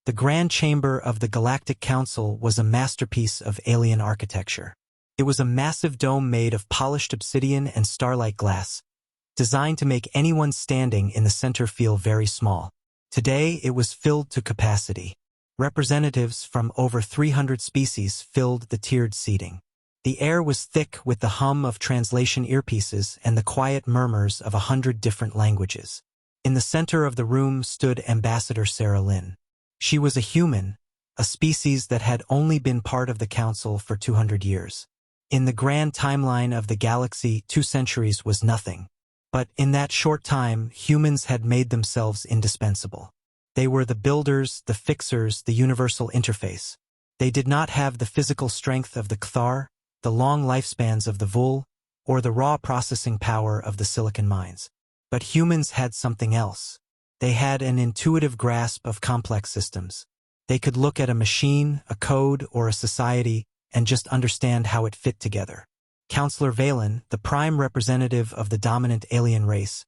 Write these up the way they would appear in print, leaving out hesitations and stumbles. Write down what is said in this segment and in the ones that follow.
The Grand Chamber of the Galactic Council was a masterpiece of alien architecture. It was a massive dome made of polished obsidian and starlight glass, designed to make anyone standing in the center feel very small. Today, it was filled to capacity. Representatives from over 300 species filled the tiered seating. The air was thick with the hum of translation earpieces and the quiet murmurs of 100 different languages. In the center of the room stood Ambassador Sarah Lynn. She was a human, a species that had only been part of the Council for 200 years. In the grand timeline of the galaxy, 2 centuries was nothing. But in that short time, humans had made themselves indispensable. They were the builders, the fixers, the universal interface. They did not have the physical strength of the Kthar, the long lifespans of the Vul, or the raw processing power of the silicon mines. But humans had something else. They had an intuitive grasp of complex systems. They could look at a machine, a code, or a society and just understand how it fit together. Counselor Valen, the prime representative of the dominant alien race,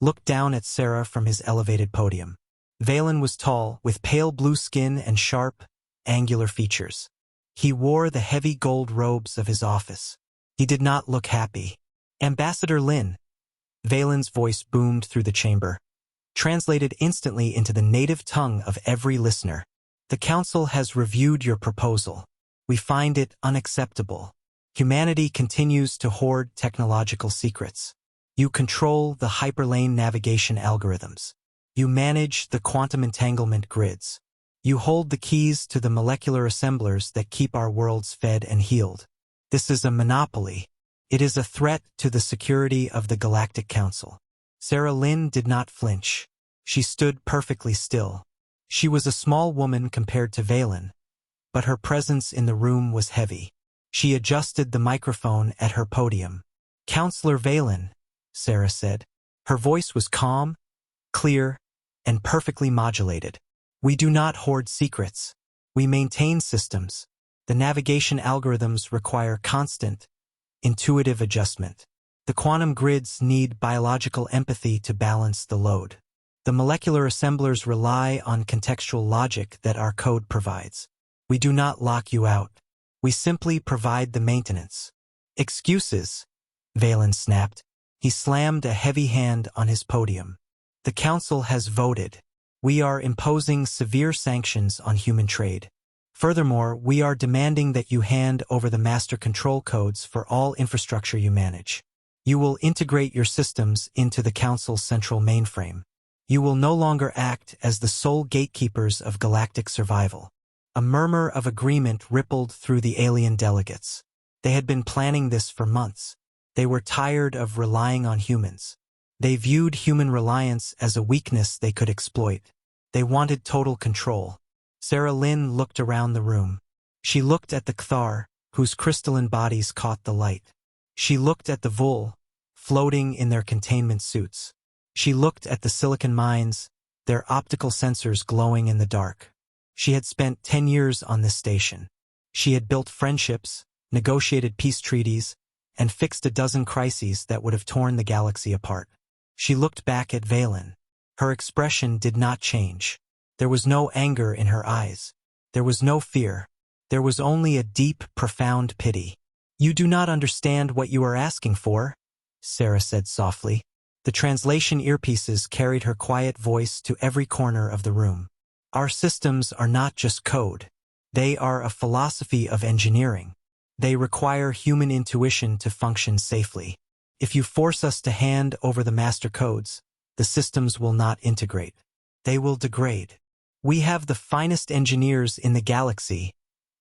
looked down at Sarah from his elevated podium. Valen was tall, with pale blue skin and sharp, angular features. He wore the heavy gold robes of his office. He did not look happy. Ambassador Lin, Valen's voice boomed through the chamber, translated instantly into the native tongue of every listener. The Council has reviewed your proposal. We find it unacceptable. Humanity continues to hoard technological secrets. You control the hyperlane navigation algorithms. You manage the quantum entanglement grids. You hold the keys to the molecular assemblers that keep our worlds fed and healed. This is a monopoly. It is a threat to the security of the Galactic Council. Sarah Lynn did not flinch. She stood perfectly still. She was a small woman compared to Valen, but her presence in the room was heavy. She adjusted the microphone at her podium. "Counselor Valen," Sarah said. Her voice was calm, clear, and perfectly modulated. "We do not hoard secrets. We maintain systems. The navigation algorithms require constant, intuitive adjustment. The quantum grids need biological empathy to balance the load. The molecular assemblers rely on contextual logic that our code provides. We do not lock you out. We simply provide the maintenance." "Excuses," Valen snapped. He slammed a heavy hand on his podium. "The Council has voted. We are imposing severe sanctions on human trade. Furthermore, we are demanding that you hand over the master control codes for all infrastructure you manage. You will integrate your systems into the Council's central mainframe. You will no longer act as the sole gatekeepers of galactic survival." A murmur of agreement rippled through the alien delegates. They had been planning this for months. They were tired of relying on humans. They viewed human reliance as a weakness they could exploit. They wanted total control. Sarah Lynn looked around the room. She looked at the Kthar, whose crystalline bodies caught the light. She looked at the Vul, floating in their containment suits. She looked at the silicon mines, their optical sensors glowing in the dark. She had spent 10 years on this station. She had built friendships, negotiated peace treaties, and fixed a dozen crises that would have torn the galaxy apart. She looked back at Valen. Her expression did not change. There was no anger in her eyes. There was no fear. There was only a deep, profound pity. "You do not understand what you are asking for," Sarah said softly. The translation earpieces carried her quiet voice to every corner of the room. "Our systems are not just code. They are a philosophy of engineering. They require human intuition to function safely. If you force us to hand over the master codes, the systems will not integrate. They will degrade. We have the finest engineers in the galaxy,"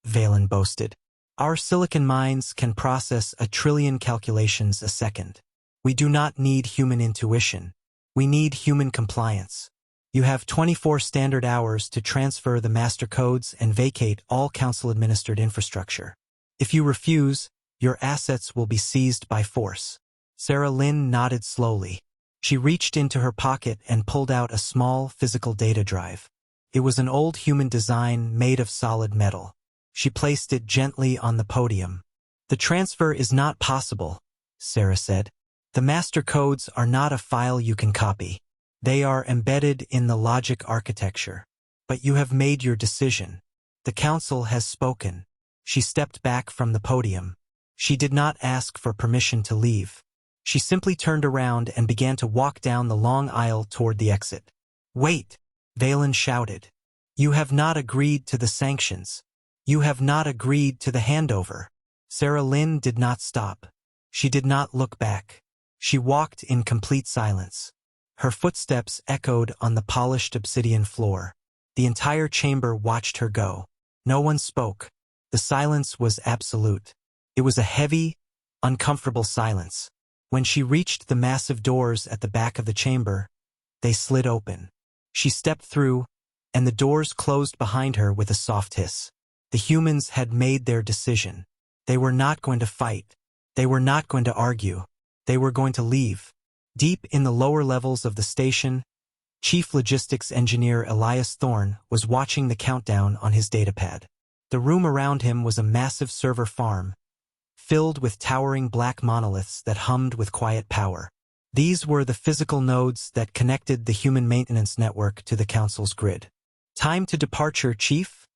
Valen boasted. "Our silicon mines can process 1 trillion calculations a second. We do not need human intuition. We need human compliance. You have 24 standard hours to transfer the master codes and vacate all Council-administered infrastructure. If you refuse, your assets will be seized by force." Sarah Lynn nodded slowly. She reached into her pocket and pulled out a small physical data drive. It was an old human design made of solid metal. She placed it gently on the podium. "The transfer is not possible," Sarah said. "The master codes are not a file you can copy. They are embedded in the logic architecture. But you have made your decision. The council has spoken. She stepped back from the podium. She did not ask for permission to leave. She simply turned around and began to walk down the long aisle toward the exit. Wait! Valen shouted. You have not agreed to the sanctions. You have not agreed to the handover. Sarah Lynn did not stop. She did not look back. She walked in complete silence. Her footsteps echoed on the polished obsidian floor. The entire chamber watched her go. No one spoke. The silence was absolute. It was a heavy, uncomfortable silence. When she reached the massive doors at the back of the chamber, they slid open. She stepped through, and the doors closed behind her with a soft hiss. The humans had made their decision. They were not going to fight. They were not going to argue. They were going to leave. Deep in the lower levels of the station, Chief Logistics Engineer Elias Thorne was watching the countdown on his datapad. The room around him was a massive server farm, filled with towering black monoliths that hummed with quiet power. These were the physical nodes that connected the human maintenance network to the council's grid. Time to departure, Chief?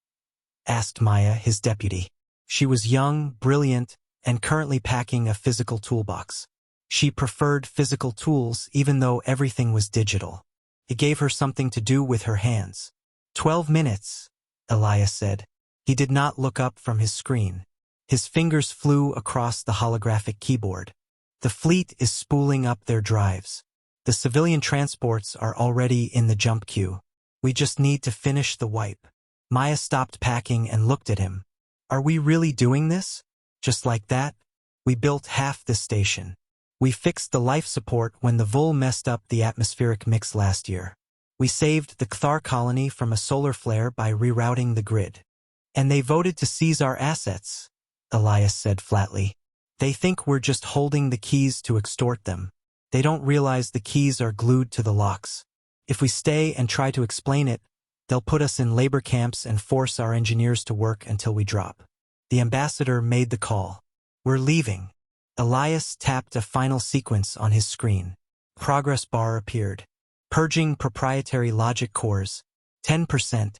Asked Maya, his deputy. She was young, brilliant, and currently packing a physical toolbox. She preferred physical tools even though everything was digital. It gave her something to do with her hands. 12 minutes, Elias said. He did not look up from his screen. His fingers flew across the holographic keyboard. The fleet is spooling up their drives. The civilian transports are already in the jump queue. We just need to finish the wipe. Maya stopped packing and looked at him. Are we really doing this? Just like that? We built half this station. We fixed the life support when the Vul messed up the atmospheric mix last year. We saved the Cthar colony from a solar flare by rerouting the grid. And they voted to seize our assets, Elias said flatly. They think we're just holding the keys to extort them. They don't realize the keys are glued to the locks. If we stay and try to explain it, they'll put us in labor camps and force our engineers to work until we drop. The ambassador made the call. We're leaving. Elias tapped a final sequence on his screen. Progress bar appeared. Purging proprietary logic cores. 10%,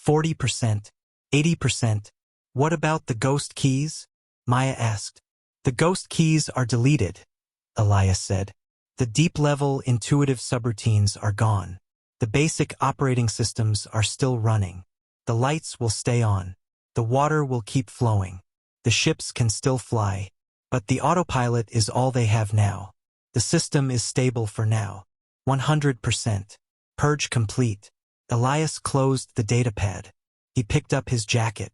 40%, 80%. What about the ghost keys? Maya asked. The ghost keys are deleted, Elias said. The deep-level intuitive subroutines are gone. The basic operating systems are still running. The lights will stay on. The water will keep flowing. The ships can still fly. But the autopilot is all they have now. The system is stable for now. 100%. Purge complete. Elias closed the datapad. He picked up his jacket.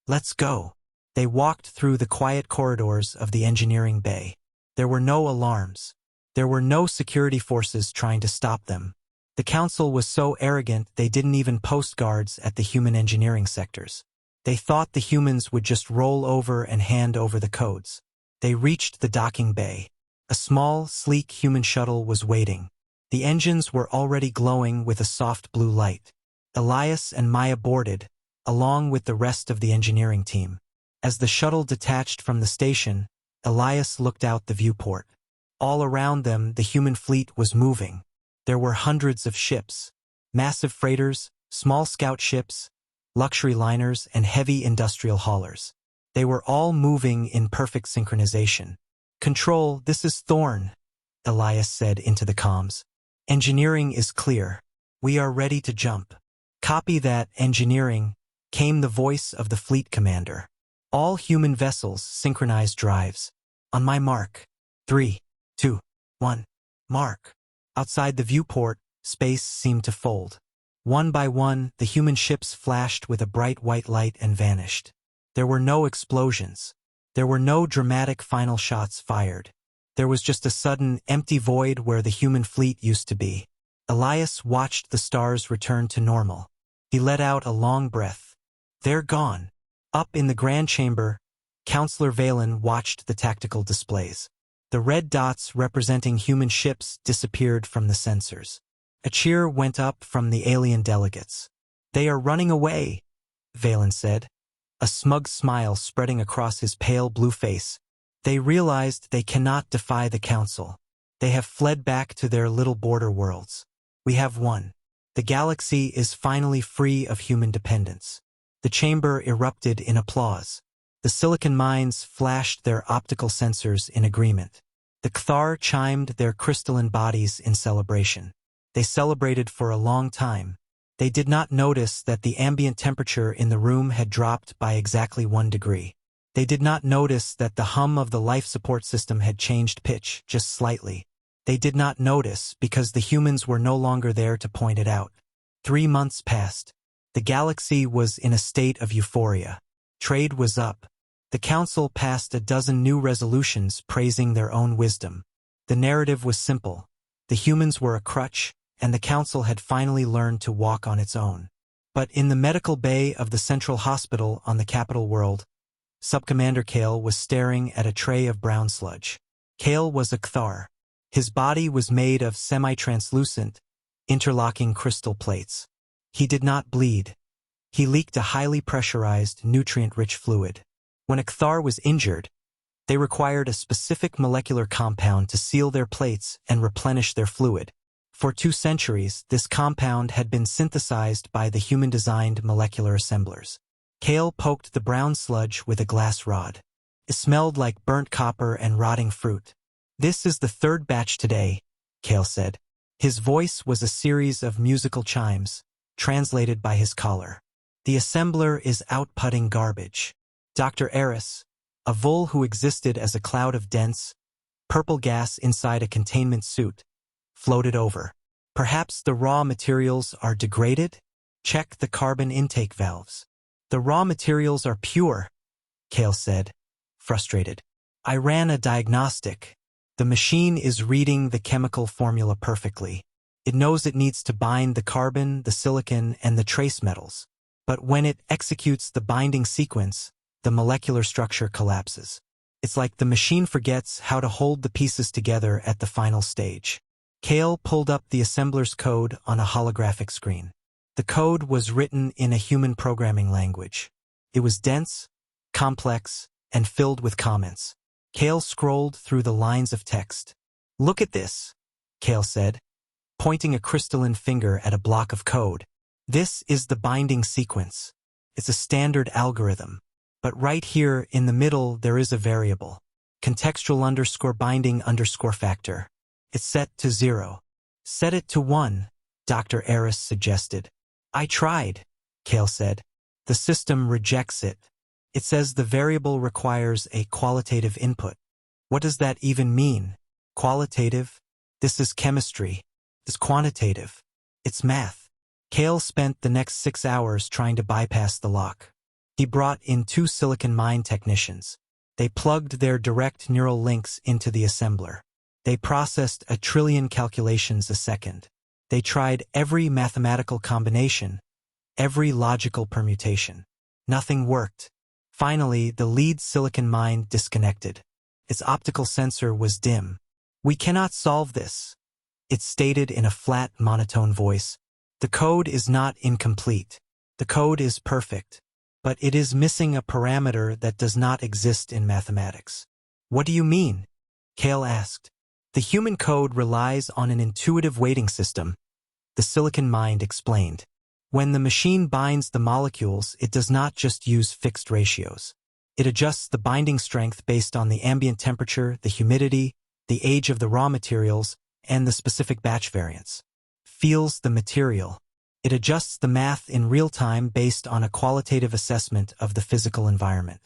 Let's go. They walked through the quiet corridors of the engineering bay. There were no alarms. There were no security forces trying to stop them. The council was so arrogant they didn't even post guards at the human engineering sectors. They thought the humans would just roll over and hand over the codes. They reached the docking bay. A small, sleek human shuttle was waiting. The engines were already glowing with a soft blue light. Elias and Maya boarded, along with the rest of the engineering team. As the shuttle detached from the station, Elias looked out the viewport. All around them, the human fleet was moving. There were hundreds of ships, massive freighters, small scout ships, luxury liners, and heavy industrial haulers. They were all moving in perfect synchronization. Control, this is Thorne, Elias said into the comms. Engineering is clear. We are ready to jump. Copy that, engineering, came the voice of the fleet commander. All human vessels synchronize drives. On my mark. 3, 2, 1. Mark. Outside the viewport, space seemed to fold. One by one, the human ships flashed with a bright white light and vanished. There were no explosions. There were no dramatic final shots fired. There was just a sudden, empty void where the human fleet used to be. Elias watched the stars return to normal. He let out a long breath. They're gone. Up in the grand chamber, Counselor Valen watched the tactical displays. The red dots representing human ships disappeared from the sensors. A cheer went up from the alien delegates. They are running away, Valen said, a smug smile spreading across his pale blue face. They realized they cannot defy the council. They have fled back to their little border worlds. We have won. The galaxy is finally free of human dependence. The chamber erupted in applause. The silicon minds flashed their optical sensors in agreement. The Kthar chimed their crystalline bodies in celebration. They celebrated for a long time. They did not notice that the ambient temperature in the room had dropped by exactly 1 degree. They did not notice that the hum of the life support system had changed pitch just slightly. They did not notice because the humans were no longer there to point it out. 3 months passed. The galaxy was in a state of euphoria. Trade was up. The council passed a dozen new resolutions praising their own wisdom. The narrative was simple. The humans were a crutch, and the council had finally learned to walk on its own. But in the medical bay of the central hospital on the capital world, Subcommander Kale was staring at a tray of brown sludge. Kale was a Kthar. His body was made of semi-translucent, interlocking crystal plates. He did not bleed. He leaked a highly pressurized, nutrient-rich fluid. When a Kthar was injured, they required a specific molecular compound to seal their plates and replenish their fluid. For 2 centuries, this compound had been synthesized by the human-designed molecular assemblers. Kale poked the brown sludge with a glass rod. It smelled like burnt copper and rotting fruit. "This is the 3rd batch today," Kale said. His voice was a series of musical chimes, translated by his collar. "The assembler is outputting garbage." Dr. Eris, a vul who existed as a cloud of dense, purple gas inside a containment suit, floated over. "Perhaps the raw materials are degraded? Check the carbon intake valves." "The raw materials are pure," Kale said, frustrated. "I ran a diagnostic. The machine is reading the chemical formula perfectly. It knows it needs to bind the carbon, the silicon, and the trace metals. But when it executes the binding sequence, the molecular structure collapses. It's like the machine forgets how to hold the pieces together at the final stage." Kale pulled up the assembler's code on a holographic screen. The code was written in a human programming language. It was dense, complex, and filled with comments. Kale scrolled through the lines of text. "Look at this," Kale said, pointing a crystalline finger at a block of code. "This is the binding sequence. It's a standard algorithm. But right here in the middle there is a variable. Contextual _binding factor. It's set to 0. Set it to 1, Dr. Eris suggested. "I tried," Kale said. "The system rejects it. It says the variable requires a qualitative input." "What does that even mean? Qualitative? This is chemistry. It's quantitative. It's math." Kale spent the next 6 hours trying to bypass the lock. He brought in 2 silicon mind technicians. They plugged their direct neural links into the assembler. They processed 1 trillion calculations a second. They tried every mathematical combination, every logical permutation. Nothing worked. Finally, the lead silicon mind disconnected. Its optical sensor was dim. "We cannot solve this," it stated in a flat, monotone voice. "The code is not incomplete. The code is perfect. But it is missing a parameter that does not exist in mathematics." "What do you mean?" Kale asked. "The human code relies on an intuitive weighting system," the silicon mind explained. "When the machine binds the molecules, it does not just use fixed ratios. It adjusts the binding strength based on the ambient temperature, the humidity, the age of the raw materials, and the specific batch variance. Feels the material. It adjusts the math in real time based on a qualitative assessment of the physical environment.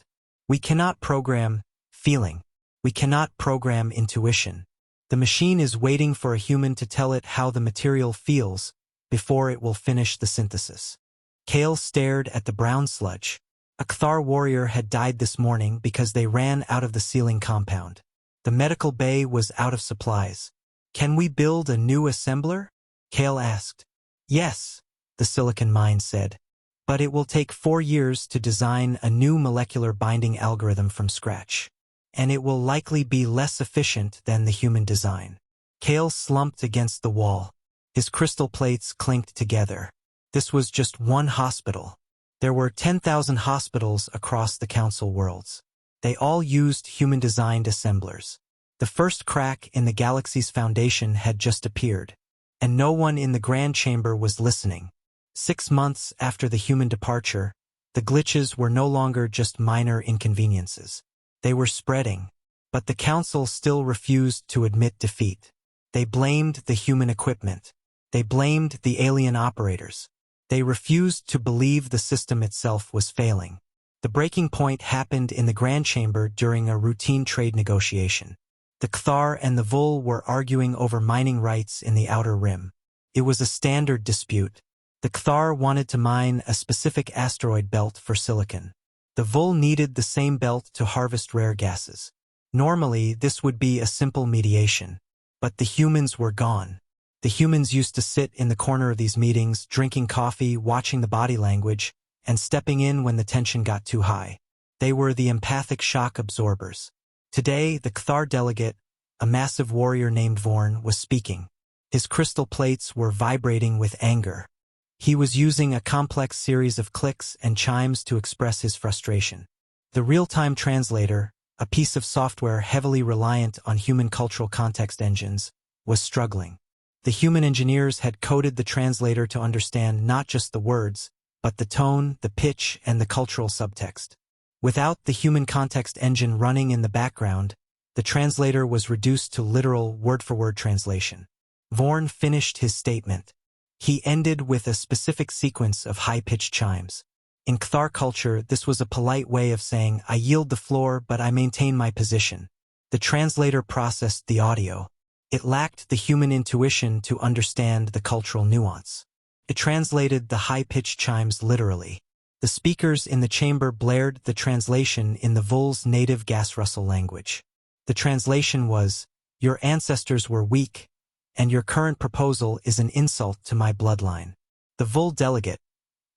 We cannot program feeling. We cannot program intuition. The machine is waiting for a human to tell it how the material feels before it will finish the synthesis." Kale stared at the brown sludge. A Kthar warrior had died this morning because they ran out of the sealing compound. The medical bay was out of supplies. "Can we build a new assembler?" Kale asked. "Yes," the silicon mind said. "But it will take 4 years to design a new molecular binding algorithm from scratch. And it will likely be less efficient than the human design." Kale slumped against the wall. His crystal plates clinked together. This was just one hospital. There were 10,000 hospitals across the council worlds. They all used human-designed assemblers. The first crack in the galaxy's foundation had just appeared. and no one in the grand chamber was listening. 6 months after the human departure, the glitches were no longer just minor inconveniences. They were spreading, but the council still refused to admit defeat. They blamed the human equipment. They blamed the alien operators. They refused to believe the system itself was failing. The breaking point happened in the Grand Chamber during a routine trade negotiation. The Cthar and the Vul were arguing over mining rights in the Outer Rim. It was a standard dispute. The Cthar wanted to mine a specific asteroid belt for silicon. The Vul needed the same belt to harvest rare gases. Normally, this would be a simple mediation. But the humans were gone. The humans used to sit in the corner of these meetings, drinking coffee, watching the body language, and stepping in when the tension got too high. They were the empathic shock absorbers. Today, the Cthar delegate, a massive warrior named Vorn, was speaking. His crystal plates were vibrating with anger. He was using a complex series of clicks and chimes to express his frustration. The real-time translator, a piece of software heavily reliant on human cultural context engines, was struggling. The human engineers had coded the translator to understand not just the words, but the tone, the pitch, and the cultural subtext. Without the human context engine running in the background, the translator was reduced to literal word-for-word translation. Vorn finished his statement. He ended with a specific sequence of high-pitched chimes. In Cthar culture, this was a polite way of saying, "I yield the floor, but I maintain my position." The translator processed the audio. It lacked the human intuition to understand the cultural nuance. It translated the high-pitched chimes literally. The speakers in the chamber blared the translation in the Vul's native gas rustle language. The translation was, "Your ancestors were weak, and your current proposal is an insult to my bloodline." The Vul delegate,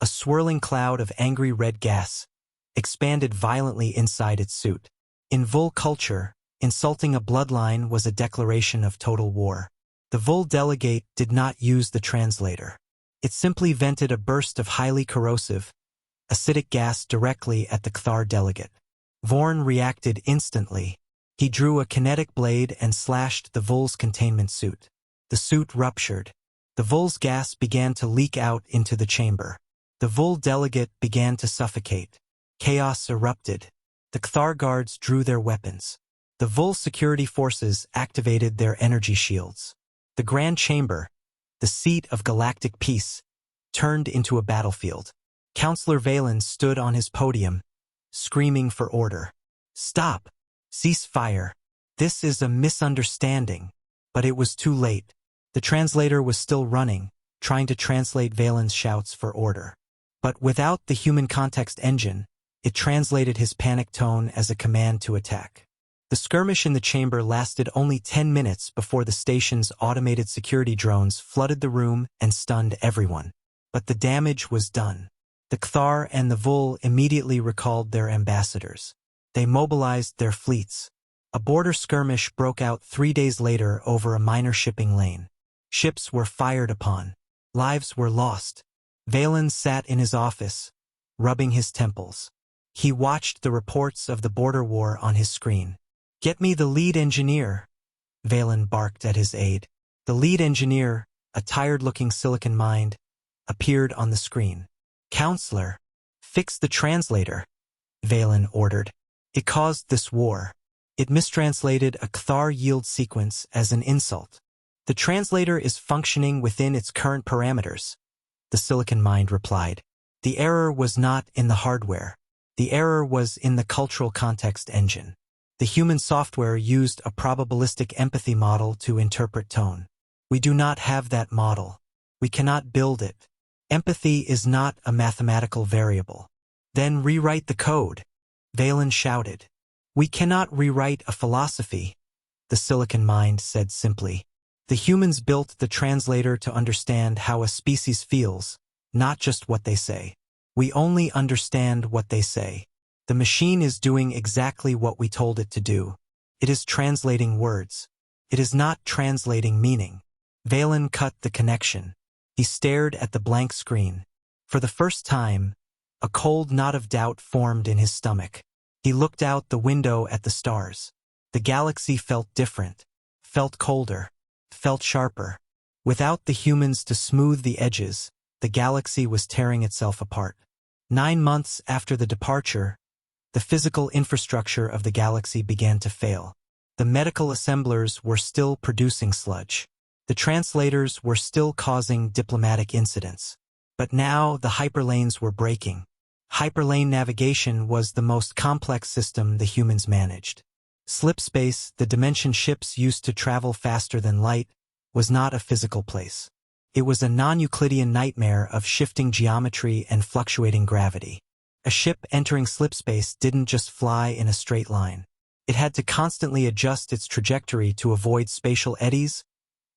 a swirling cloud of angry red gas, expanded violently inside its suit. In Vul culture, insulting a bloodline was a declaration of total war. The Vul delegate did not use the translator. It simply vented a burst of highly corrosive, acidic gas directly at the Cthar delegate. Vorn reacted instantly. He drew a kinetic blade and slashed the Vul's containment suit. The suit ruptured. The Vul's gas began to leak out into the chamber. The Vul delegate began to suffocate. Chaos erupted. The Cthar guards drew their weapons. The Vul security forces activated their energy shields. The Grand Chamber, the seat of galactic peace, turned into a battlefield. Councillor Valen stood on his podium, screaming for order. "Stop! Cease fire! This is a misunderstanding." But it was too late. The translator was still running, trying to translate Valen's shouts for order. But without the human context engine, it translated his panic tone as a command to attack. The skirmish in the chamber lasted only 10 minutes before the station's automated security drones flooded the room and stunned everyone. But the damage was done. The Cthar and the Vul immediately recalled their ambassadors. They mobilized their fleets. A border skirmish broke out 3 days later over a minor shipping lane. Ships were fired upon. Lives were lost. Valen sat in his office, rubbing his temples. He watched the reports of the border war on his screen. "Get me the lead engineer," Valen barked at his aide. The lead engineer, a tired-looking silicon mind, appeared on the screen. "Counselor, fix the translator," Valen ordered. "It caused this war." It mistranslated a Cthar yield sequence as an insult. "The translator is functioning within its current parameters," the silicon mind replied. "The error was not in the hardware. The error was in the cultural context engine. The human software used a probabilistic empathy model to interpret tone. We do not have that model. We cannot build it. Empathy is not a mathematical variable." "Then rewrite the code," Valen shouted. "We cannot rewrite a philosophy," the silicon mind said simply. "The humans built the translator to understand how a species feels, not just what they say. We only understand what they say. The machine is doing exactly what we told it to do. It is translating words. It is not translating meaning." Valen cut the connection. He stared at the blank screen. For the first time, a cold knot of doubt formed in his stomach. He looked out the window at the stars. The galaxy felt different, felt colder, felt sharper. Without the humans to smooth the edges, the galaxy was tearing itself apart. 9 months after the departure, the physical infrastructure of the galaxy began to fail. The medical assemblers were still producing sludge. The translators were still causing diplomatic incidents. But now the hyperlanes were breaking. Hyperlane navigation was the most complex system the humans managed. Slipspace, the dimension ships used to travel faster than light, was not a physical place. It was a non-Euclidean nightmare of shifting geometry and fluctuating gravity. A ship entering slipspace didn't just fly in a straight line. It had to constantly adjust its trajectory to avoid spatial eddies,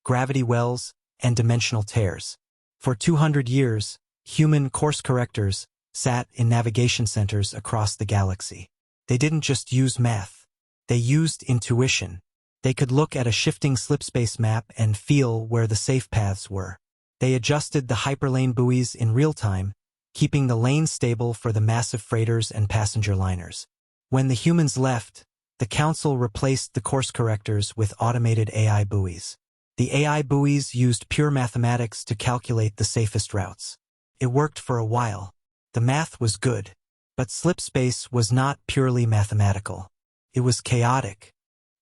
gravity wells, and dimensional tears. For 200 years, human course correctors sat in navigation centers across the galaxy. They didn't just use math. They used intuition. They could look at a shifting slipspace map and feel where the safe paths were. They adjusted the hyperlane buoys in real time, keeping the lane stable for the massive freighters and passenger liners. When the humans left, the Council replaced the course correctors with automated AI buoys. The AI buoys used pure mathematics to calculate the safest routes. It worked for a while. The math was good, but slipspace was not purely mathematical. It was chaotic.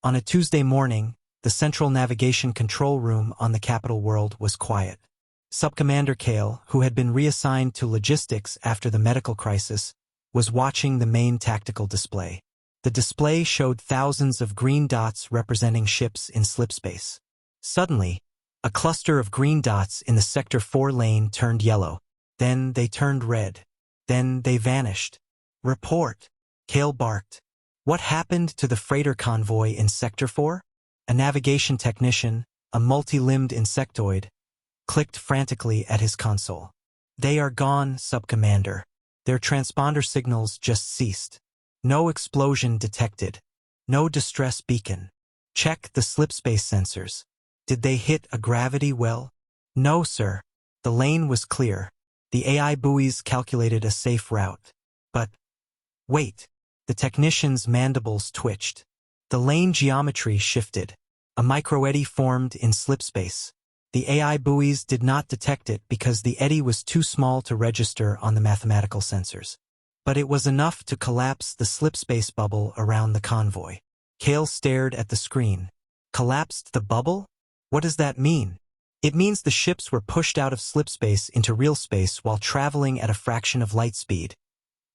On a Tuesday morning, the central navigation control room on the capital world was quiet. Subcommander Kale, who had been reassigned to logistics after the medical crisis, was watching the main tactical display. The display showed thousands of green dots representing ships in slipspace. Suddenly, a cluster of green dots in the Sector 4 lane turned yellow. Then they turned red. Then they vanished. "Report," Kale barked. "What happened to the freighter convoy in Sector 4? A navigation technician, a multi-limbed insectoid, clicked frantically at his console. "They are gone, Subcommander. Their transponder signals just ceased. No explosion detected. No distress beacon. Check the slipspace sensors. Did they hit a gravity well?" "No, sir. The lane was clear. The AI buoys calculated a safe route. But wait." The technician's mandibles twitched. The lane geometry shifted. A microeddy formed in slipspace. The AI buoys did not detect it because the eddy was too small to register on the mathematical sensors. But it was enough to collapse the slipspace bubble around the convoy. Kale stared at the screen. Collapsed the bubble? What does that mean? It means the ships were pushed out of slipspace into real space while traveling at a fraction of light speed,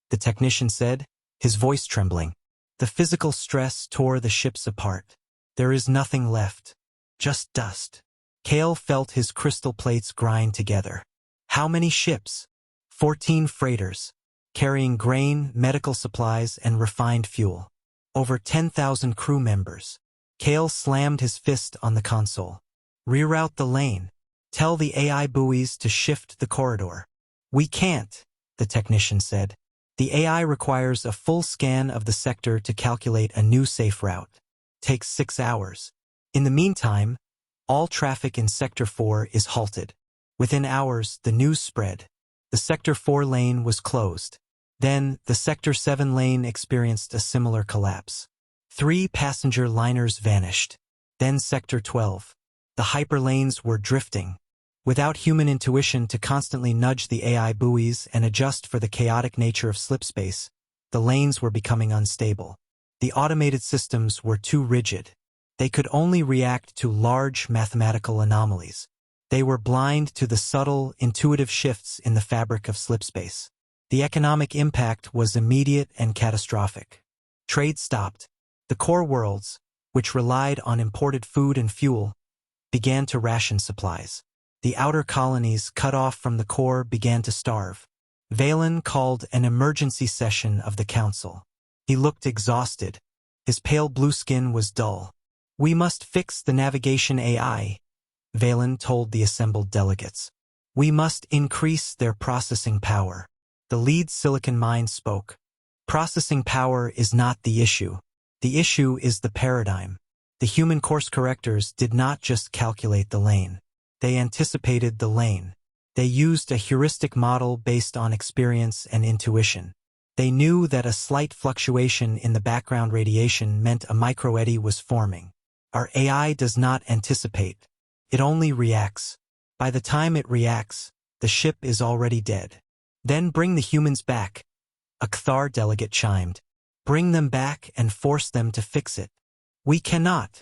the technician said, his voice trembling. The physical stress tore the ships apart. There is nothing left. Just dust. Kale felt his crystal plates grind together. How many ships? 14 freighters, carrying grain, medical supplies, and refined fuel. Over 10,000 crew members. Kale slammed his fist on the console. "Reroute the lane. Tell the AI buoys to shift the corridor." "We can't," the technician said. "The AI requires a full scan of the sector to calculate a new safe route. Takes 6 hours. In the meantime, all traffic in Sector 4 is halted." Within hours, the news spread. The Sector 4 lane was closed. Then, the Sector 7 lane experienced a similar collapse. 3 passenger liners vanished. Then Sector 12. The hyperlanes were drifting. Without human intuition to constantly nudge the AI buoys and adjust for the chaotic nature of slipspace, the lanes were becoming unstable. The automated systems were too rigid. They could only react to large mathematical anomalies. They were blind to the subtle, intuitive shifts in the fabric of slipspace. The economic impact was immediate and catastrophic. Trade stopped. The core worlds, which relied on imported food and fuel, began to ration supplies. The outer colonies cut off from the core began to starve. Valen called an emergency session of the council. He looked exhausted. His pale blue skin was dull. "We must fix the navigation AI," Valen told the assembled delegates. "We must increase their processing power." The lead Silicon Mind spoke. "Processing power is not the issue. The issue is the paradigm." The human course correctors did not just calculate the lane. They anticipated the lane. They used a heuristic model based on experience and intuition. They knew that a slight fluctuation in the background radiation meant a microeddy was forming. Our AI does not anticipate. It only reacts. By the time it reacts, the ship is already dead. Then bring the humans back, a Kthar delegate chimed. Bring them back and force them to fix it. We cannot,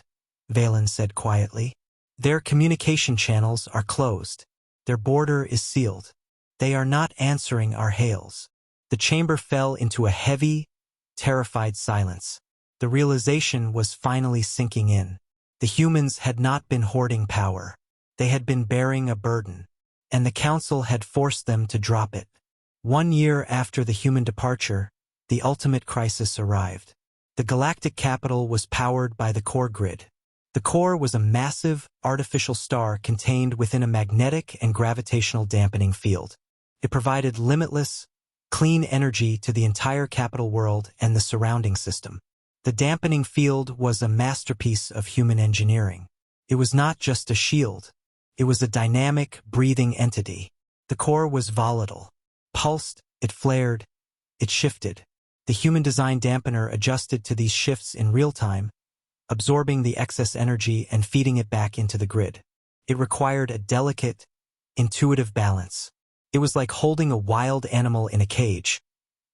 Valen said quietly. Their communication channels are closed. Their border is sealed. They are not answering our hails. The chamber fell into a heavy, terrified silence. The realization was finally sinking in. The humans had not been hoarding power. They had been bearing a burden, and the council had forced them to drop it. 1 year after the human departure, the ultimate crisis arrived. The galactic capital was powered by the core grid. The core was a massive, artificial star contained within a magnetic and gravitational dampening field. It provided limitless, clean energy to the entire capital world and the surrounding system. The dampening field was a masterpiece of human engineering. It was not just a shield. It was a dynamic, breathing entity. The core was volatile. Pulsed, it flared, it shifted. The human-designed dampener adjusted to these shifts in real time, absorbing the excess energy and feeding it back into the grid. It required a delicate, intuitive balance. It was like holding a wild animal in a cage.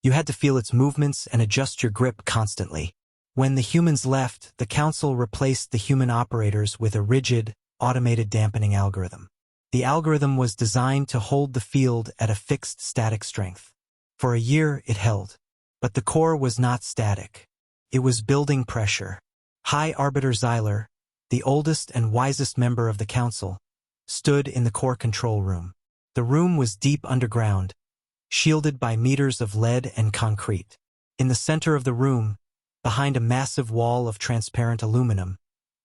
You had to feel its movements and adjust your grip constantly. When the humans left, the council replaced the human operators with a rigid, automated dampening algorithm. The algorithm was designed to hold the field at a fixed static strength. For a year, it held. But the core was not static. It was building pressure. High Arbiter Xyler, the oldest and wisest member of the council, stood in the core control room. The room was deep underground, shielded by meters of lead and concrete. In the center of the room, behind a massive wall of transparent aluminum,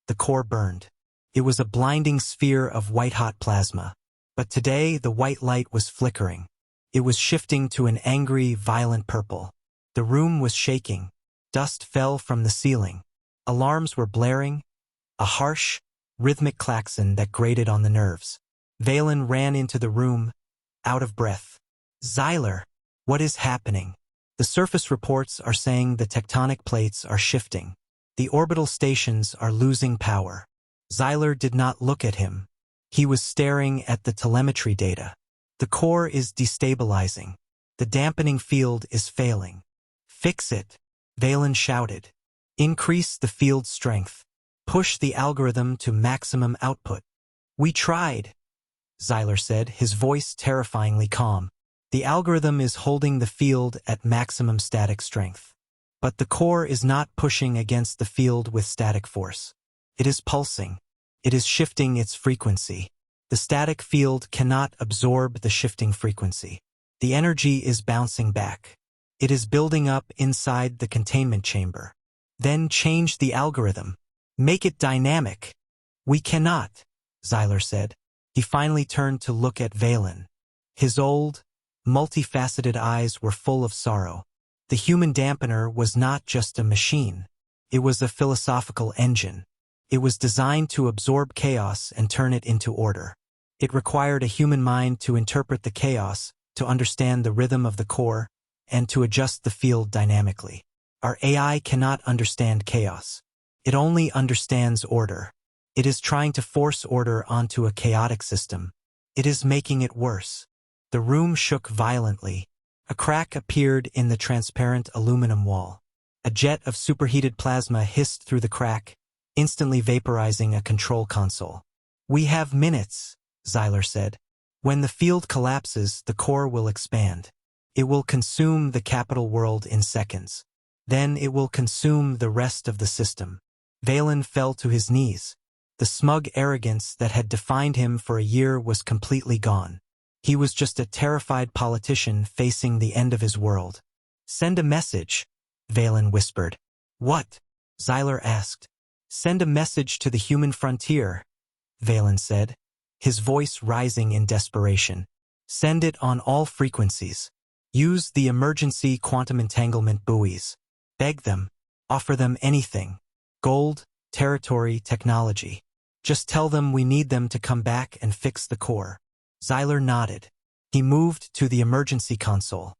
the core burned. It was a blinding sphere of white-hot plasma. But today, the white light was flickering. It was shifting to an angry, violent purple. The room was shaking. Dust fell from the ceiling. Alarms were blaring, a harsh, rhythmic klaxon that grated on the nerves. Valen ran into the room, out of breath. Xyler, what is happening? The surface reports are saying the tectonic plates are shifting. The orbital stations are losing power. Xyler did not look at him. He was staring at the telemetry data. The core is destabilizing. The dampening field is failing. Fix it, Valen shouted. Increase the field strength. Push the algorithm to maximum output. We tried, Xyler said, his voice terrifyingly calm. The algorithm is holding the field at maximum static strength. But the core is not pushing against the field with static force. It is pulsing. It is shifting its frequency. The static field cannot absorb the shifting frequency. The energy is bouncing back. It is building up inside the containment chamber. Then change the algorithm. Make it dynamic. We cannot, Xyler said. He finally turned to look at Valen. His old, multifaceted eyes were full of sorrow. The human dampener was not just a machine. It was a philosophical engine. It was designed to absorb chaos and turn it into order. It required a human mind to interpret the chaos, to understand the rhythm of the core, and to adjust the field dynamically. Our AI cannot understand chaos. It only understands order. It is trying to force order onto a chaotic system. It is making it worse. The room shook violently. A crack appeared in the transparent aluminum wall. A jet of superheated plasma hissed through the crack, instantly vaporizing a control console. We have minutes, Xyler said. When the field collapses, the core will expand. It will consume the capital world in seconds. Then it will consume the rest of the system. Valen fell to his knees. The smug arrogance that had defined him for a year was completely gone. He was just a terrified politician facing the end of his world. Send a message, Valen whispered. What? Xyler asked. Send a message to the human frontier, Valen said, his voice rising in desperation. Send it on all frequencies. Use the emergency quantum entanglement buoys. Beg them. Offer them anything. Gold, territory, technology. Just tell them we need them to come back and fix the core. Xyler nodded. He moved to the emergency console.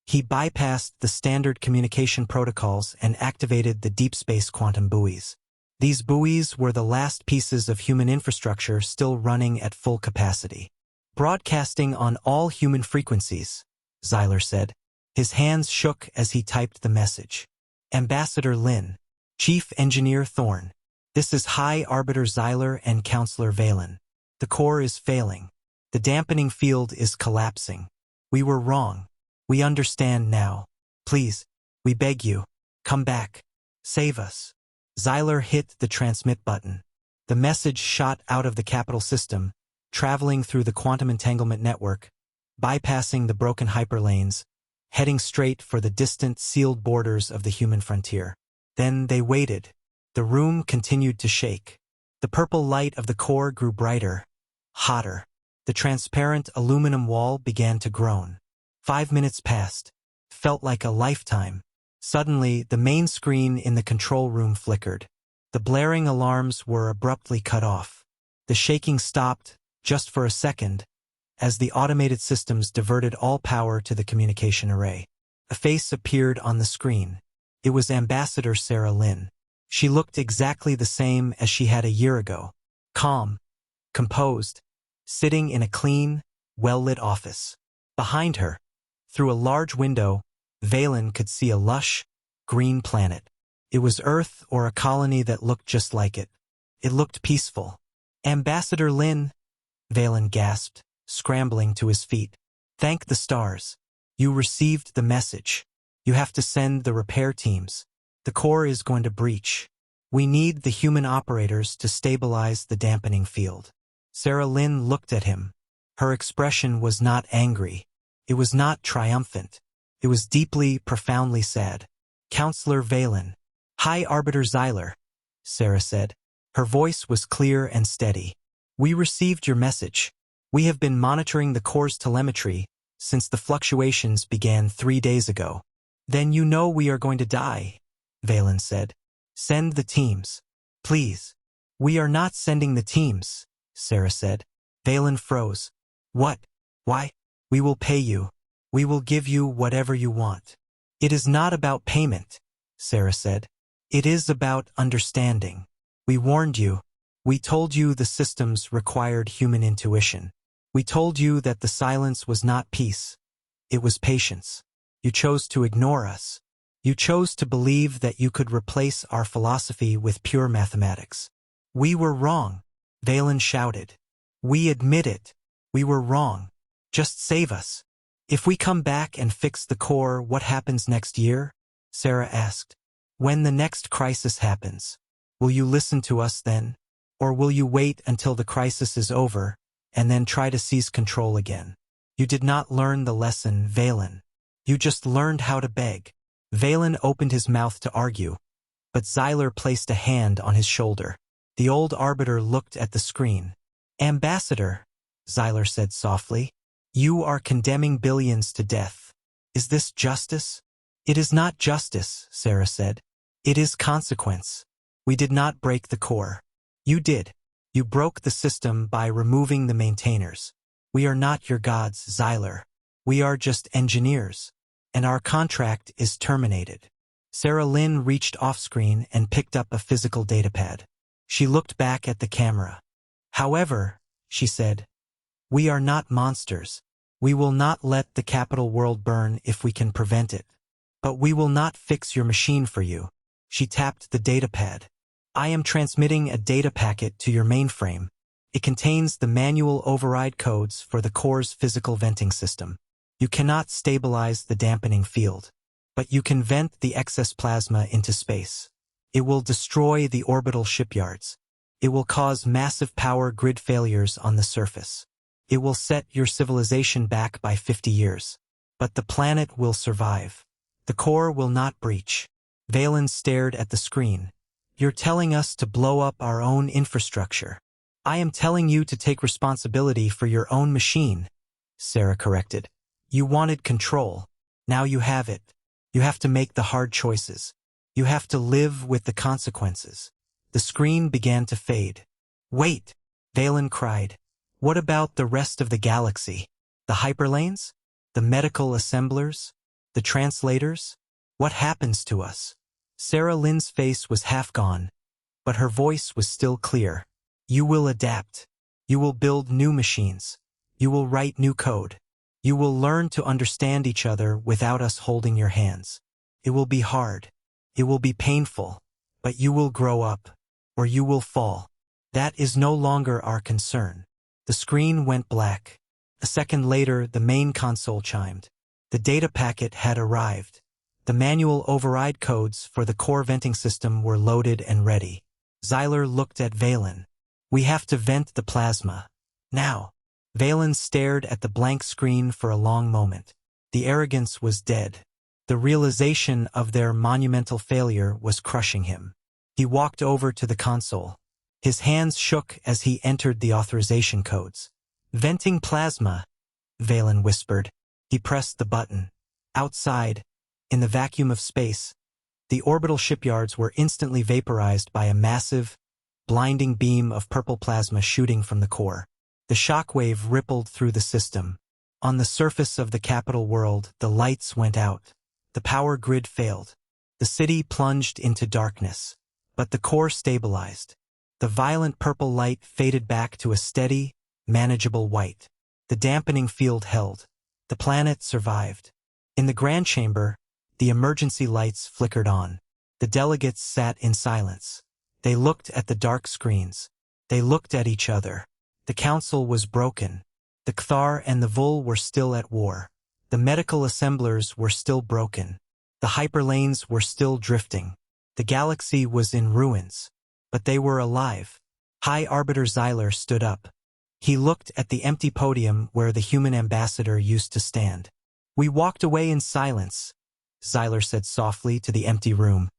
He bypassed the standard communication protocols and activated the deep space quantum buoys. These buoys were the last pieces of human infrastructure still running at full capacity. Broadcasting on all human frequencies, Xyler said. His hands shook as he typed the message. Ambassador Lin. Chief Engineer Thorne. This is High Arbiter Xyler and Counselor Valen. The core is failing. The dampening field is collapsing. We were wrong. We understand now. Please, we beg you, come back. Save us. Xyler hit the transmit button. The message shot out of the capital system, traveling through the quantum entanglement network, bypassing the broken hyperlanes, heading straight for the distant sealed borders of the human frontier. Then they waited. The room continued to shake. The purple light of the core grew brighter, hotter. The transparent aluminum wall began to groan. 5 minutes passed. Felt like a lifetime. Suddenly, the main screen in the control room flickered. The blaring alarms were abruptly cut off. The shaking stopped, just for a second, as the automated systems diverted all power to the communication array. A face appeared on the screen. It was Ambassador Sarah Lin. She looked exactly the same as she had a year ago. Calm, composed, sitting in a clean, well-lit office. Behind her, through a large window, Valen could see a lush, green planet. It was Earth or a colony that looked just like it. It looked peaceful. Ambassador Lin, Valen gasped, scrambling to his feet. Thank the stars. You received the message. You have to send the repair teams. The core is going to breach. We need the human operators to stabilize the dampening field. Sarah Lin looked at him. Her expression was not angry. It was not triumphant. It was deeply, profoundly sad. Counselor Valen. High Arbiter Xyler, Sarah said. Her voice was clear and steady. We received your message. We have been monitoring the core's telemetry since the fluctuations began 3 days ago. Then you know we are going to die, Valen said. Send the teams. Please. We are not sending the teams, Sarah said. Valen froze. What? Why? We will pay you. We will give you whatever you want. It is not about payment, Sarah said. It is about understanding. We warned you. We told you the systems required human intuition. We told you that the silence was not peace. It was patience. You chose to ignore us. You chose to believe that you could replace our philosophy with pure mathematics. We were wrong, Valen shouted. We admit it. We were wrong. Just save us. If we come back and fix the core, what happens next year? Sarah asked. When the next crisis happens, will you listen to us then? Or will you wait until the crisis is over and then try to seize control again? You did not learn the lesson, Valen. You just learned how to beg. Valen opened his mouth to argue, but Xyler placed a hand on his shoulder. The old arbiter looked at the screen. Ambassador, Xyler said softly, you are condemning billions to death. Is this justice? It is not justice, Sarah said. It is consequence. We did not break the core. You did. You broke the system by removing the maintainers. We are not your gods, Xyler. We are just engineers. And our contract is terminated. Sarah Lin reached off-screen and picked up a physical datapad. She looked back at the camera. However, she said, we are not monsters. We will not let the capital world burn if we can prevent it. But we will not fix your machine for you. She tapped the datapad. I am transmitting a data packet to your mainframe. It contains the manual override codes for the core's physical venting system. You cannot stabilize the dampening field, but you can vent the excess plasma into space. It will destroy the orbital shipyards. It will cause massive power grid failures on the surface. It will set your civilization back by 50 years. But the planet will survive. The core will not breach. Valen stared at the screen. You're telling us to blow up our own infrastructure. I am telling you to take responsibility for your own machine, Sarah corrected. You wanted control. Now you have it. You have to make the hard choices. You have to live with the consequences. The screen began to fade. Wait, Valen cried. What about the rest of the galaxy? The hyperlanes? The medical assemblers? The translators? What happens to us? Sarah Lin's face was half gone. but her voice was still clear. You will adapt. You will build new machines. You will write new code. You will learn to understand each other without us holding your hands. It will be hard. It will be painful. But you will grow up. Or you will fall. That is no longer our concern. The screen went black. A second later, the main console chimed. The data packet had arrived. The manual override codes for the core venting system were loaded and ready. Xyler looked at Valen. We have to vent the plasma. Now. Valen stared at the blank screen for a long moment. The arrogance was dead. The realization of their monumental failure was crushing him. He walked over to the console. His hands shook as he entered the authorization codes. Venting plasma, Valen whispered. He pressed the button. Outside, in the vacuum of space, the orbital shipyards were instantly vaporized by a massive, blinding beam of purple plasma shooting from the core. The shockwave rippled through the system. On the surface of the capital world, the lights went out. The power grid failed. The city plunged into darkness. But the core stabilized. The violent purple light faded back to a steady, manageable white. The dampening field held. The planet survived. In the grand chamber, the emergency lights flickered on. The delegates sat in silence. They looked at the dark screens. They looked at each other. The council was broken. The Kthar and the Vul were still at war. The medical assemblers were still broken. The hyperlanes were still drifting. The galaxy was in ruins. But they were alive. High Arbiter Xyler stood up. He looked at the empty podium where the human ambassador used to stand. We walked away in silence, Xyler said softly to the empty room,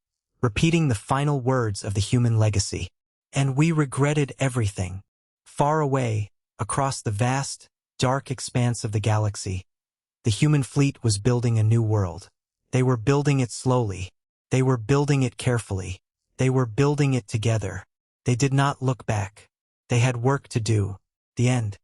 repeating the final words of the human legacy. And we regretted everything. Far away, across the vast, dark expanse of the galaxy, the human fleet was building a new world. They were building it slowly. They were building it carefully. They were building it together. They did not look back. They had work to do. The end.